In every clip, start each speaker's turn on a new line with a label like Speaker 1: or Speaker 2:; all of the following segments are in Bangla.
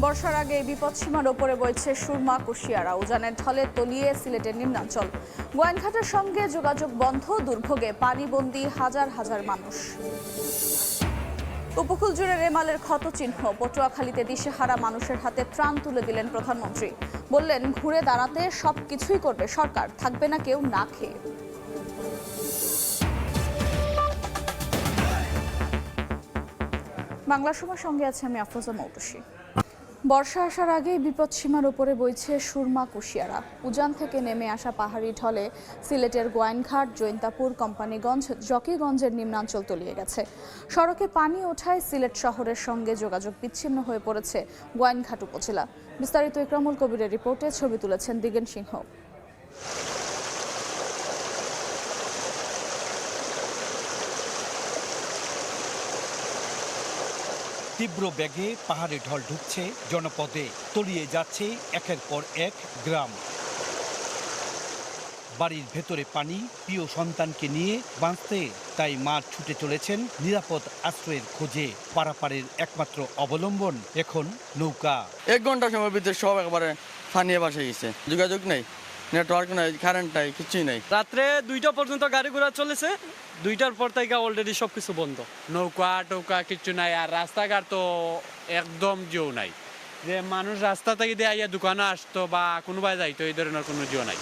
Speaker 1: বর্ষার আগে বিপদসীমার ওপরে বইছে সুরমা কুশিয়ারা। উজানের ঢলে তলিয়ে সিলেটের নিম্নাঞ্চল। গোয়াইনঘাটের সঙ্গে যোগাযোগ বন্ধ, দুর্ভোগে পানিবন্দী হাজার হাজার মানুষ। উপকূল জুড়ে রেমালের ক্ষতচিহ্ন। পটুয়াখালীতে দিশেহারা মানুষের হাতে ত্রাণ তুলে দিলেন প্রধানমন্ত্রী। বললেন, ঘুরে দাঁড়াতে সবকিছুই করবে সরকার, থাকবে না কেউ না খেয়ে। বাংলা সময় সঙ্গে আছে আমি আফরোজা মৌটুসী। বর্ষা আসার আগেই বিপদসীমার ওপরে বইছে সুরমা কুশিয়ারা। উজান থেকে নেমে আসা পাহাড়ি ঢলে সিলেটের গোয়াইনঘাট, জৈন্তাপুর, কোম্পানিগঞ্জ, জকিগঞ্জের নিম্নাঞ্চল তলিয়ে গেছে। সড়কে পানি ওঠায় সিলেট শহরের সঙ্গে যোগাযোগ বিচ্ছিন্ন হয়ে পড়েছে গোয়াইনঘাট উপজেলা। বিস্তারিত ইকরামুল কবিরের রিপোর্টে ছবি তুলেছেন দিগেন সিংহ।
Speaker 2: তীব্র বেগে পাহাড়ে ঢল ঢুকছে জনপদে, তলিয়ে যাচ্ছে একের পর এক গ্রাম। বাড়ির ভেতরে পানি, প্রিয় সন্তানকে নিয়ে বাঁচতে তাই মা ছুটে চলেছেন নিরাপদ আশ্রয়ের খোঁজে। পারাপারের একমাত্র অবলম্বন এখন নৌকা।
Speaker 3: 1 ঘন্টা সময়ের ভিতরে সব একবারে ফানিয়ে বাসে গেছে। যোগাযোগ নেই, নেটওয়ার্ক নাই, কারেন্ট নাই, কিছুই নেই।
Speaker 4: রাত্রে 2টা পর্যন্ত গাড়ি ঘোড়া চলেছে, 2টার পর থেকে অলরেডি সবকিছু বন্ধ।
Speaker 5: নৌকা টৌকা কিছু নাই, আর রাস্তাঘাট তো একদম জিও নাই। যে মানুষ রাস্তা থেকে দিয়ে আইয়া দোকানে আসতো বা কোনোবাই যাইতো, এই ধরনের কোনো জিও নাই।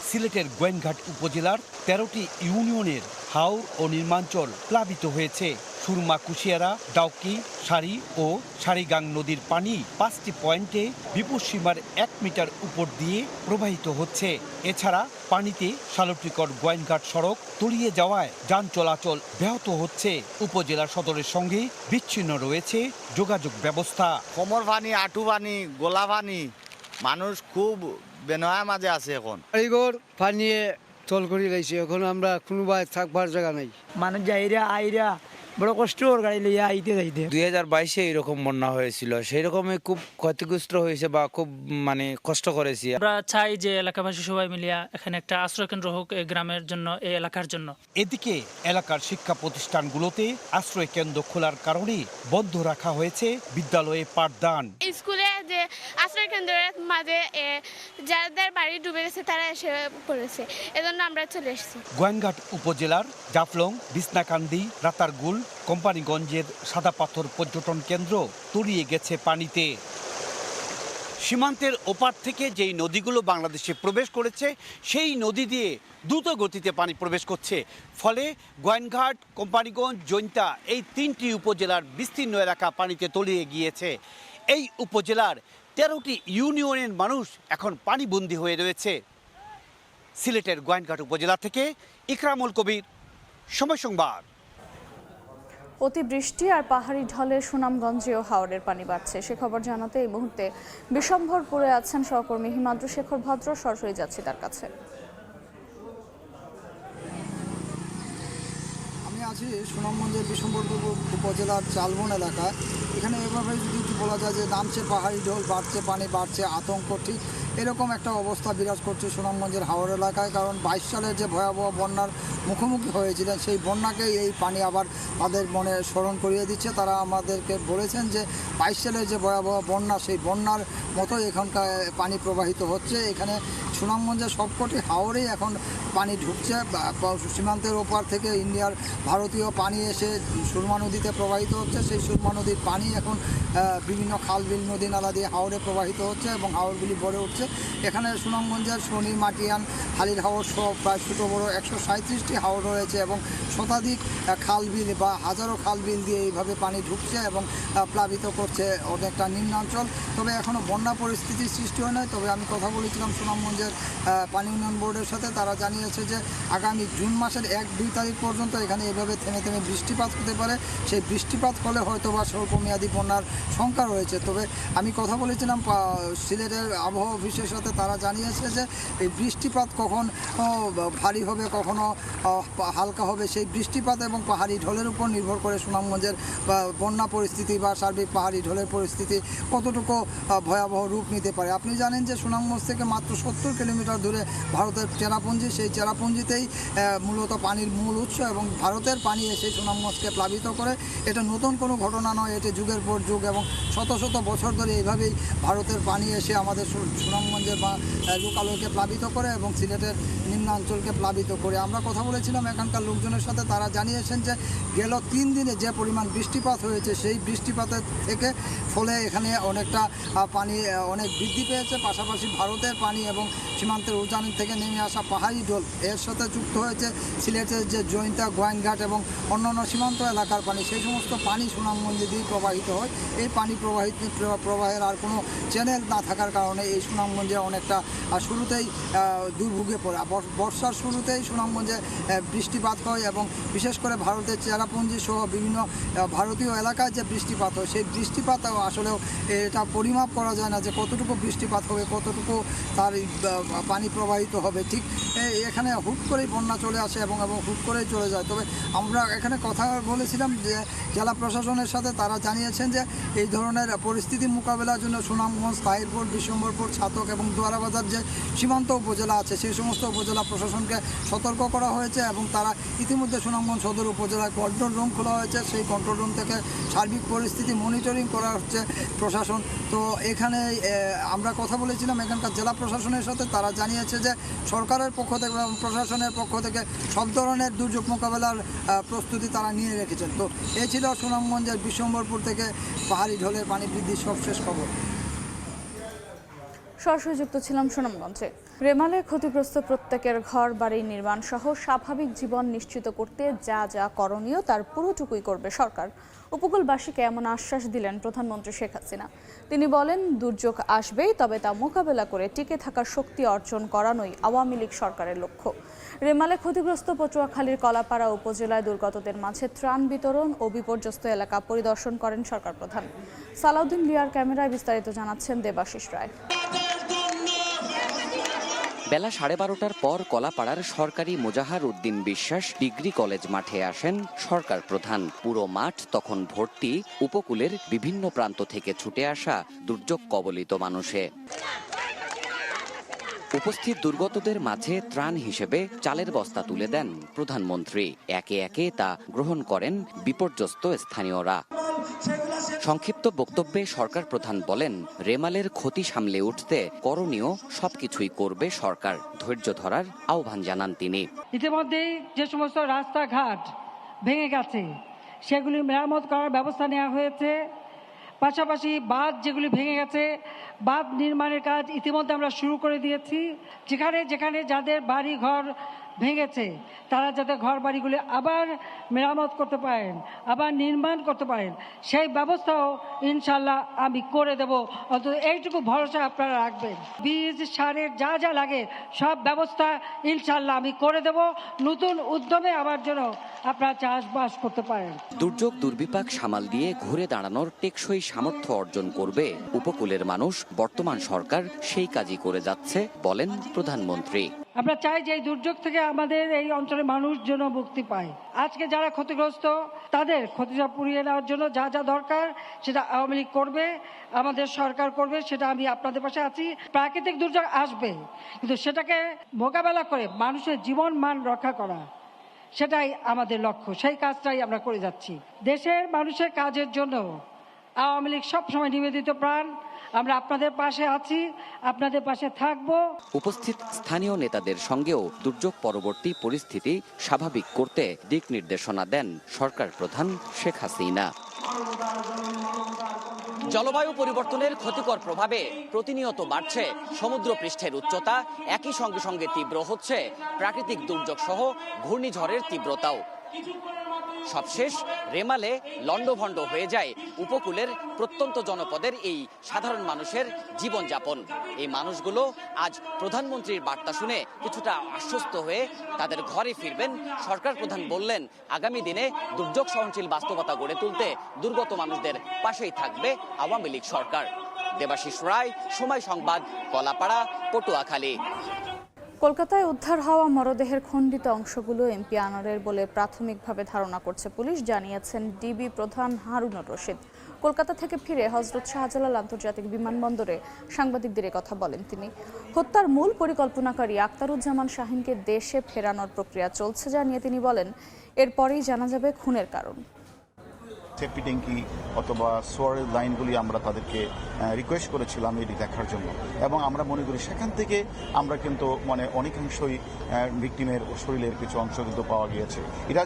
Speaker 2: সিলেটের গোয়াইনঘাট উপজেলার 13টি ইউনিয়নের হাওর ও নির্মাঞ্চল প্লাবিত হয়েছে। সুরমা কুশিয়ারা, ডাউকি, সারি ও সারিগাং নদীর পানি 5টি পয়েন্টে বিপদসীমার 1 মিটার উপর দিয়ে প্রবাহিত হচ্ছে। এছাড়া পানিতে শালটিকর গোয়াইনঘাট সড়ক তলিয়ে যাওয়ায় যান চলাচল ব্যাহত হচ্ছে। উপজেলা সদরের সঙ্গে বিচ্ছিন্ন রয়েছে যোগাযোগ ব্যবস্থা।
Speaker 6: কোমর পানি, আঁটু পানি, গোলা পানি, মানুষ খুব বেনয়া মাঝে আছে। এখন
Speaker 7: কারিগর পানিয়ে তল করে লাইছে, এখন আমরা কোনো থাকবার জায়গা নাই।
Speaker 8: মানুষ যাইরা আইরা বড় কষ্ট ওর গাড়ি লইয়া আইতে যাইতে।
Speaker 9: 2022-এ এরকম বন্যা হয়েছিল, সেই রকমই খুব ক্ষতিগ্রস্ত হয়েছে বা খুব কষ্ট করেছি।
Speaker 10: আমরা চাই যে এলাকাবাসী সবাই মিলিয়া এখানে একটা আশ্রয় কেন্দ্র হোক এই গ্রামের জন্য, এই এলাকার জন্য।
Speaker 2: এদিকে এলাকার শিক্ষা প্রতিষ্ঠানগুলোতে আশ্রয় কেন্দ্র খোলার কারণে বন্ধ রাখা হয়েছে বিদ্যালয়ে পাঠদান।
Speaker 11: স্কুলে যে আশ্রয় কেন্দ্রের মাঝে যাদের বাড়ি ডুবে গেছে তারা এসে পড়েছে, এজন্য আমরা চলে এসেছি।
Speaker 2: গোয়াইনঘাট উপজেলার জাফলং, বিছনাকান্দি, রাতারগুল, কোম্পানিগঞ্জের সাদা পাথর পর্যটন কেন্দ্র তলিয়ে গেছে পানিতে। সীমান্তের ওপার থেকে যেই নদীগুলো বাংলাদেশে প্রবেশ করেছে, সেই নদী দিয়ে দ্রুত গতিতে পানি প্রবেশ করছে। ফলে গোয়াইনঘাট, কোম্পানিগঞ্জ, জৈন্তা এই 3টি উপজেলার বিস্তীর্ণ এলাকা পানিতে তলিয়ে গিয়েছে। এই উপজেলার 13টি ইউনিয়নের মানুষ এখন পানিবন্দী হয়ে রয়েছে। সিলেটের গোয়াইনঘাট উপজেলা থেকে ইকরামুল কবির, সময় সংবাদ।
Speaker 1: অতিবৃষ্টি আর পাহাড়ি ঢলে সুনামগঞ্জেও হাওরের পানি বাড়ছে। সে খবর জানাতে এই মুহূর্তে বিশম্ভরপুরে আছেন সহকর্মী হিমাদ্রি শেখর ভদ্র। সরাসরি যাচ্ছি তার কাছে।
Speaker 12: আমি আছি সুনামগঞ্জের বিশম্ভরপুর উপজেলার চালবন এলাকায়। এখানে এভাবে যদি বলা যায় যে নামছে পাহাড়ি ঢল, বাড়ছে পানি, বাড়ছে আতঙ্ক, ঠিক এরকম একটা অবস্থা বিরাজ করছে সুনামগঞ্জের হাওর এলাকায়। কারণ 22 সালের যে ভয়াবহ বন্যার মুখোমুখি হয়েছিলেন, সেই বন্যাকেই এই পানি আবার তাদের মনে স্মরণ করিয়ে দিচ্ছে। তারা আমাদেরকে বলেছেন যে 22 সালের যে ভয়াবহ বন্যা, সেই বন্যার মতোই এখানকার পানি প্রবাহিত হচ্ছে। এখানে সুনামগঞ্জের সবকটি হাওরেই এখন পানি ঢুকছে। সীমান্তের ওপার থেকে ইন্ডিয়ার ভারতীয় পানি এসে সুরমা নদীতে প্রবাহিত হচ্ছে। সেই সুরমা নদীর পানি এখন বিভিন্ন খাল, বিল, নদী, নালা দিয়ে হাওরে প্রবাহিত হচ্ছে এবং হাওরগুলি ভরে উঠছে। এখানে সুনামগঞ্জের শনি, মাটিয়ান, হালির হাওর সহ প্রায় ছোটো বড়ো 137টি হাওর রয়েছে এবং শতাধিক খাল, বিল বা হাজারো খাল, বিল দিয়ে এইভাবে পানি ঢুকছে এবং প্লাবিত করছে অনেকটা নিম্নাঞ্চল। তবে এখনও বন্যা পরিস্থিতির সৃষ্টি হয় নাই। তবে আমি কথা বলেছিলাম সুনামগঞ্জের পানি উন্নয়ন বোর্ডের সাথে। তারা জানিয়েছে যে আগামী জুন মাসের 1-2 তারিখ পর্যন্ত এখানে এভাবে থেমে থেমে বৃষ্টিপাত হতে পারে। সেই বৃষ্টিপাত হলে হয়তো বা স্বল্পমেয়াদী বন্যার শঙ্কা রয়েছে। তবে আমি কথা বলেছিলাম সিলেটের আবহাওয়া অফিসের সাথে তারা জানিয়েছে যে এই বৃষ্টিপাত কখন ভারী হবে, কখনো হালকা হবে, সেই বৃষ্টিপাত এবং পাহাড়ি ঢলের উপর নির্ভর করে সুনামগঞ্জের বন্যা পরিস্থিতি বা সার্বিক পাহাড়ি ঢলের পরিস্থিতি কতটুকু ভয়াবহ রূপ নিতে পারে। আপনি জানেন যে সুনামগঞ্জ থেকে মাত্র 70 কিলোমিটার দূরে ভারতের চেরাপুঞ্জি, সেই চেরাপুঞ্জিতেই মূলত পানির মূল উৎস এবং ভারতের পানি এসে সুনামগঞ্জকে প্লাবিত করে। এটা নতুন কোনো ঘটনা নয়, এটা যুগের পর যুগ এবং শত শত বছর ধরে এইভাবেই ভারতের পানি এসে আমাদের সুনামগঞ্জের বা লোকালয়কে প্লাবিত করে এবং সিলেটের নিম্নাঞ্চলকে প্লাবিত করে। আমরা কথা বলেছিলাম এখানকার লোকজনের সাথে, তারা জানিয়েছেন যে গেল 3 দিনে যে পরিমাণ বৃষ্টিপাত হয়েছে সেই বৃষ্টিপাতের থেকে ফলে এখানে অনেকটা পানি অনেক বৃদ্ধি পেয়েছে। পাশাপাশি ভারতের পানি এবং সীমান্তের উজান থেকে নেমে আসা পাহাড়ি ঢল এর সাথে যুক্ত হয়েছে সিলেটের যে জৈন্তা, গোয়াইনঘাট এবং অন্যান্য সীমান্ত এলাকার পানি, সেই সমস্ত পানি সুনামগঞ্জে দিয়ে প্রবাহিত হয়। এই পানি প্রবাহের আর কোনো চ্যানেল না থাকার কারণে এই সুনামগঞ্জে অনেকটা শুরুতেই দুর্ভোগে পড়ে। বর্ষার শুরুতেই সুনামগঞ্জে বৃষ্টিপাত হয় এবং বিশেষ করে ভারতের চেরাপুঞ্জি সহ বিভিন্ন ভারতীয় এলাকায় যে বৃষ্টিপাত হয় সেই বৃষ্টিপাত আসলেও এটা পরিমাপ করা যায় না যে কতটুকু বৃষ্টিপাত হবে, কতটুকু তার পানি প্রবাহিত হবে। ঠিক এখানে হুট করেই বন্যা চলে আসে এবং হুট করেই চলে যায়। তবে আমরা এখানে কথা বলেছিলাম যে জেলা প্রশাসনের সাথে, তারা জানিয়েছেন যে এই ধরনের পরিস্থিতি মোকাবেলার জন্য সুনামগঞ্জ, তাহিরপুর, বিশ্বম্বরপুর, ছাতক এবং দুয়ারাবাজার যে সীমান্ত উপজেলা আছে সেই সমস্ত উপজেলা প্রশাসনকে সতর্ক করা হয়েছে এবং তারা ইতিমধ্যে সুনামগঞ্জ সদর উপজেলায় কন্ট্রোল রুম খোলা হয়েছে। সেই কন্ট্রোল রুম থেকে সার্বিক পরিস্থিতি মনিটরিং করা হচ্ছে প্রশাসন। তো এখানে আমরা কথা বলেছিলাম এখানকার জেলা প্রশাসনের সাথে, তারা জানিয়েছে যে সরকারের পক্ষ থেকে এবং প্রশাসনের পক্ষ থেকে সব ধরনের দুর্যোগ মোকাবেলার প্রস্তুতি তারা নিয়ে রেখেছেন। তো এই ছিল সুনামগঞ্জের বিশ্বম্বরপুর থেকে পাহাড়ি ঢলের পানি বৃদ্ধির সবশেষ খবর।
Speaker 1: সরাসরি যুক্ত ছিলাম সুনামগঞ্জে। রেমালে ক্ষতিগ্রস্ত প্রত্যেকের ঘর বাড়ি নির্মাণ সহ স্বাভাবিক জীবন নিশ্চিত করতে যা যা করণীয় তার পুরোটুকুই করবে সরকার। উপকূলবাসীকে এমন আশ্বাস দিলেন প্রধানমন্ত্রী শেখ হাসিনা। তিনি বলেন, দুর্যোগ আসবেই, তবে তা মোকাবেলা করে টিকে থাকার শক্তি অর্জন করানোই আওয়ামী লীগ সরকারের লক্ষ্য। রেমালে ক্ষতিগ্রস্ত পটুয়াখালীর কলাপাড়া উপজেলায় দুর্গতদের মাঝে ত্রাণ বিতরণ ও বিপর্যস্ত এলাকা পরিদর্শন করেন সরকার প্রধান। সালাউদ্দিন লিয়ার ক্যামেরায় বিস্তারিত জানাচ্ছেন দেবাশিস রায়।
Speaker 13: বেলা 12:30টার পর কলাপাড়ার সরকারি মোজাহার উদ্দিন বিশ্বাস ডিগ্রি কলেজ মাঠে আসেন সরকার প্রধান। পুরো মাঠ তখন ভর্তি উপকূলের বিভিন্ন প্রান্ত থেকে ছুটে আসা দুর্যোগ কবলিত মানুষে। উপস্থিত দুর্গতদের মাঝে ত্রাণ হিসেবে চালের বস্তা তুলে দেন প্রধানমন্ত্রী। একে একে তা গ্রহণ করেন বিপর্যস্ত স্থানীয়রা। সংক্ষিপ্ত বক্তব্যে সরকার প্রধান বলেন, রেমালের ক্ষতি সামলে উঠতে করণীয় সবকিছুই করবে সরকার। ধৈর্য ধরার আহ্বান জানান তিনি।
Speaker 14: ইতিমধ্যেই যে সমস্ত রাস্তাঘাট ভেঙে গেছে সেগুলি মেরামত করার ব্যবস্থা নেওয়া হয়েছে। পাশাপাশি বাঁধ যেগুলি ভেঙে গেছে বাঁধ নির্মাণের কাজ ইতিমধ্যে আমরা শুরু করে দিয়েছি। যেখানে যেখানে যাদের বাড়ি ঘর ভেঙেছে তারা যাতে ঘর বাড়িগুলি আবার মেরামত করতে পারেন, আবার নির্মাণ করতে পারেন, সেই ব্যবস্থাও ইনশাল্লাহ আমি করে দেব। অন্তত এইটুকু ভরসা আপনারা রাখবেন। বীজ সারের যা যা লাগে সব ব্যবস্থা ইনশাল্লাহ আমি করে দেব। নতুন উদ্যমে আবার যেন আপনারা চাষবাস করতে পারেন।
Speaker 13: দুর্যোগ দুর্বিপাক সামাল দিয়ে ঘুরে দাঁড়ানোর টেকসই সামর্থ্য অর্জন করবে উপকূলের মানুষ। বর্তমান সরকার সেই কাজই করে যাচ্ছে বলেন প্রধানমন্ত্রী।
Speaker 14: আমরা চাই যে এই দুর্যোগ থেকে আমাদের এই অঞ্চলের মানুষ যেন মুক্তি পায়। আজকে যারা ক্ষতিগ্রস্ত তাদের ক্ষতিটা পুড়িয়ে নেওয়ার জন্য যা যা দরকার সেটা আওয়ামী লীগ করবে, আমাদের সরকার করবে, সেটা আমি আপনাদের পাশে আছি। প্রাকৃতিক দুর্যোগ আসবে, কিন্তু সেটাকে মোকাবেলা করে মানুষের জীবন মান রক্ষা করা সেটাই আমাদের লক্ষ্য। সেই কাজটাই আমরা করে যাচ্ছি। দেশের মানুষের কাজের জন্য আওয়ামী লীগ সবসময় নিবেদিত প্রাণ। আমরা আপনাদের পাশে আছি, আপনাদের পাশে থাকব।
Speaker 13: উপস্থিত স্থানীয় নেতাদের সঙ্গেও দুর্যোগ পরবর্তী পরিস্থিতি স্বাভাবিক করতে দিক নির্দেশনা দেন সরকার প্রধান শেখ হাসিনা। জলবায়ু পরিবর্তনের ক্ষতিকর প্রভাবে প্রতিনিয়ত বাড়ছে সমুদ্রপৃষ্ঠের উচ্চতা। একই সঙ্গে সঙ্গে তীব্র হচ্ছে প্রাকৃতিক দুর্যোগ সহ ঘূর্ণিঝড়ের তীব্রতাও। সবশেষ রেমালে লন্ডভন্ড হয়ে যায় উপকূলের প্রত্যন্ত জনপদের এই সাধারণ মানুষের জীবনযাপন। এই মানুষগুলো আজ প্রধানমন্ত্রীর বার্তা শুনে কিছুটা আশ্বস্ত হয়ে তাদের ঘরে ফিরবেন। সরকার প্রধান বললেন, আগামী দিনে দুর্যোগ সহনশীল বাস্তবতা গড়ে তুলতে দুর্গত মানুষদের পাশেই থাকবে আওয়ামী লীগ সরকার। দেবাশিস রায়, সময় সংবাদ, কলাপাড়া, পটুয়াখালী।
Speaker 1: কলকাতায় উদ্ধার হওয়া মরদেহের খণ্ডিত অংশগুলো এমপি আনারের বলে প্রাথমিকভাবে ধারণা করছে পুলিশ, জানিয়েছেন ডিবি প্রধান হারুনুর রশিদ। কলকাতা থেকে ফিরে হজরত শাহজালাল আন্তর্জাতিক বিমানবন্দরে সাংবাদিকদের কথা বলেন তিনি। হত্যার মূল পরিকল্পনাকারী আক্তারুজ্জামান শাহিনকে দেশে ফেরানোর প্রক্রিয়া চলছে জানিয়ে তিনি বলেন, এরপরেই জানা যাবে খুনের কারণ।
Speaker 15: সেফটি ট্যাঙ্কি অথবা সোয়ারের লাইনগুলি আমরা তাদেরকে রিকোয়েস্ট করেছিলাম এটি দেখার জন্য, এবং আমরা মনে করি সেখান থেকে আমরা কিন্তু অনেকাংশই ভিকটিমের শরীরের কিছু অংশ কিন্তু পাওয়া গিয়েছে। এটা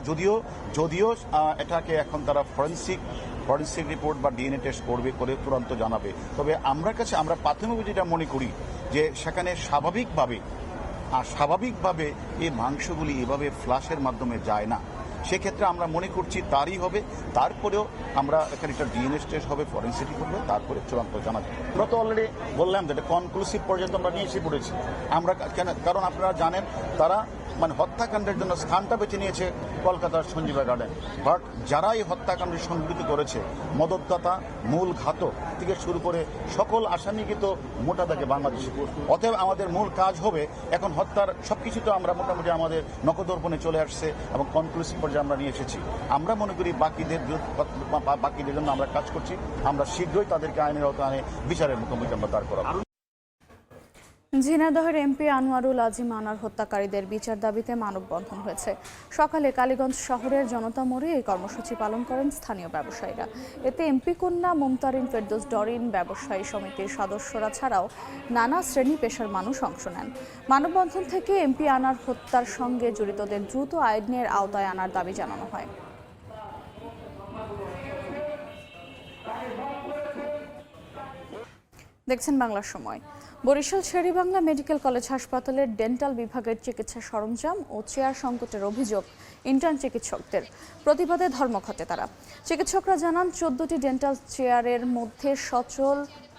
Speaker 15: যদিও এটাকে এখন তারা ফরেন্সিক রিপোর্ট বা ডিএনএ টেস্ট করে তুরন্ত জানাবে। তবে আমরা প্রাথমিক যেটা মনে করি যে সেখানে স্বাভাবিকভাবে এই মাংসগুলি এভাবে ফ্লাশের মাধ্যমে যায় না। সেক্ষেত্রে আমরা মনে করছি তারই হবে। তারপরেও আমরা এখানে একটা ডিএনএ টেস্ট হবে, ফরেন্সিক করবে, তারপরে চূড়ান্ত জানা যাবে। আমরা তো অলরেডি বললাম যে এটা কনক্লুসিভ পর্যন্ত আমরা নিয়ে এসে পড়েছি। আমরা কারণ আপনারা জানেন তারা হত্যাকাণ্ডের জন্য স্থানটা বেছে নিয়েছে কলকাতার সঞ্জীবা গার্ডেন। বাট যারা এই হত্যাকাণ্ড সংঘটিত করেছে, মদতদাতা, মূল ঘাতক থেকে শুরু করে সকল আসামি কিন্তু মোটা থাকে বাংলাদেশে। অতএব আমাদের মূল কাজ হবে এখন হত্যার সবকিছু তো আমরা মোটামুটি আমাদের নখদর্পণে চলে আসছে এবং কনক্লুসিভ পর্যায়ে আমরা নিয়ে এসেছি। আমরা মনে করি বাকিদের জন্য আমরা কাজ করছি। আমরা শীঘ্রই তাদেরকে আইনের আওতায় বিচারের মুখোমুখি আমরা দাঁড় করাবো।
Speaker 1: ঝিনাইদহের এমপি আনোয়ারুল আজিম আনার হত্যাকারীদের বিচার দাবিতে মানববন্ধন হয়েছে। সকালে কালীগঞ্জ শহরের জনতা মোড়ে এই কর্মসূচি পালন করেন স্থানীয় ব্যবসায়ীরা। এতে এমপি কন্যা মুমতারিন ফেরদৌস ডরিন, ব্যবসায়ী সমিতির সদস্যরা ছাড়াও নানা শ্রেণী পেশার মানুষ অংশ নেন। মানববন্ধন থেকে এমপি আনার হত্যার সঙ্গে জড়িতদের দ্রুত আইনের আওতায় আনার দাবি জানানো হয়। দেখছেন বাংলার সময়। বরিশাল শেরেবাংলা মেডিকেল কলেজ হাসপাতালের ডেন্টাল বিভাগের চিকিৎসা সরঞ্জাম ও চেয়ার সংকটের অভিযোগ ইন্টার্ন চিকিৎসকদের। প্রতিবাদে ধর্মঘটে তারা। চিকিৎসকরা জানান 14টি ডেন্টাল চেয়ারের মধ্যে সচল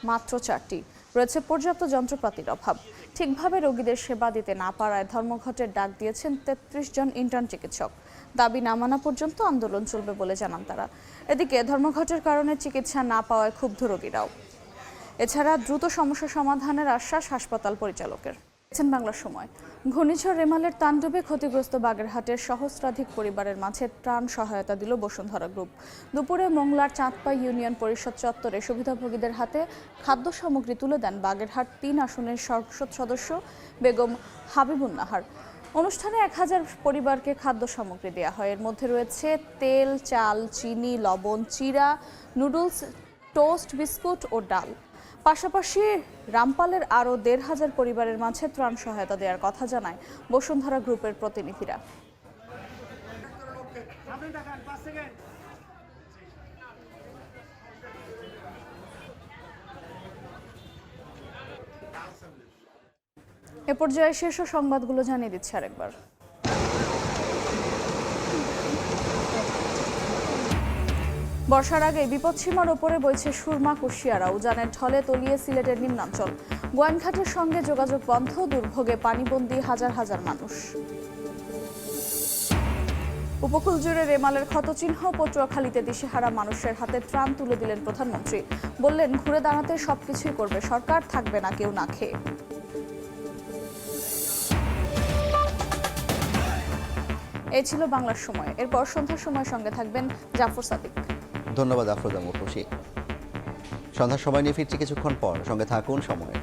Speaker 1: মাত্র 4টি, রয়েছে পর্যাপ্ত যন্ত্রপাতির অভাব। ঠিকভাবে রোগীদের সেবা দিতে না পারায় ধর্মঘটের ডাক দিয়েছেন 33 জন ইন্টার্ন চিকিৎসক। দাবি না মানা পর্যন্ত আন্দোলন চলবে বলে জানান তারা। এদিকে ধর্মঘটের কারণে চিকিৎসা না পাওয়ায় ক্ষুব্ধ রোগীরাও। এছাড়া দ্রুত সমস্যা সমাধানের আশ্বাস হাসপাতাল পরিচালকের। বাংলার সময়। ঘূর্ণিঝড় রেমালের তাণ্ডবে ক্ষতিগ্রস্ত বাগেরহাটের সহস্রাধিক পরিবারের মাঝে ত্রাণ সহায়তা দিল বসুন্ধরা গ্রুপ। দুপুরে মোংলার চাঁদপাই ইউনিয়ন পরিষদ চত্বরে সুবিধাভোগীদের হাতে খাদ্য সামগ্রী তুলে দেন বাগেরহাট 3 আসনের সংসদ সদস্য বেগম হাবিবুন্নাহার। অনুষ্ঠানে 1000 পরিবারকে খাদ্য সামগ্রী দেওয়া হয়। এর মধ্যে রয়েছে তেল, চাল, চিনি, লবণ, চিরা, নুডলস, টোস্ট, বিস্কুট ও ডাল। পাশাপাশি রামপালের আরও 1500 পরিবারের মাঝে ত্রাণ সহায়তা দেওয়ার কথা জানায় বসুন্ধরা গ্রুপের প্রতিনিধিরা। এ পর্যায়ে শীর্ষ সংবাদগুলো জানিয়ে দিচ্ছে আরেকবার। বর্ষার আগে বিপদসীমার ওপরে বইছে সুরমা কুশিয়ারা। উজানের ঢলে তলিয়ে সিলেটের নিম্নাঞ্চল। গোয়াইনঘাটের সঙ্গে যোগাযোগ বন্ধ, দুর্ভোগে পানিবন্দী হাজার হাজার মানুষ। উপকূল জুড়ে রেমালের ক্ষতচিহ্ন। পটুয়াখালীতে দিশেহারা মানুষের হাতে ত্রাণ তুলে দিলেন প্রধানমন্ত্রী। বললেন, ঘুরে দাঁড়াতে সবকিছুই করবে সরকার, থাকবে না কেউ না খেয়ে। এই ছিল বাংলার সময়। এরপর সন্ধ্যার সময় সঙ্গে থাকবেন জাফর সাদিক।
Speaker 16: ধন্যবাদ আফরোজা মুখোশী। সন্ধ্যার সময় নিয়ে ফিরছি কিছুক্ষণ পর, সঙ্গে থাকুন সময়ের।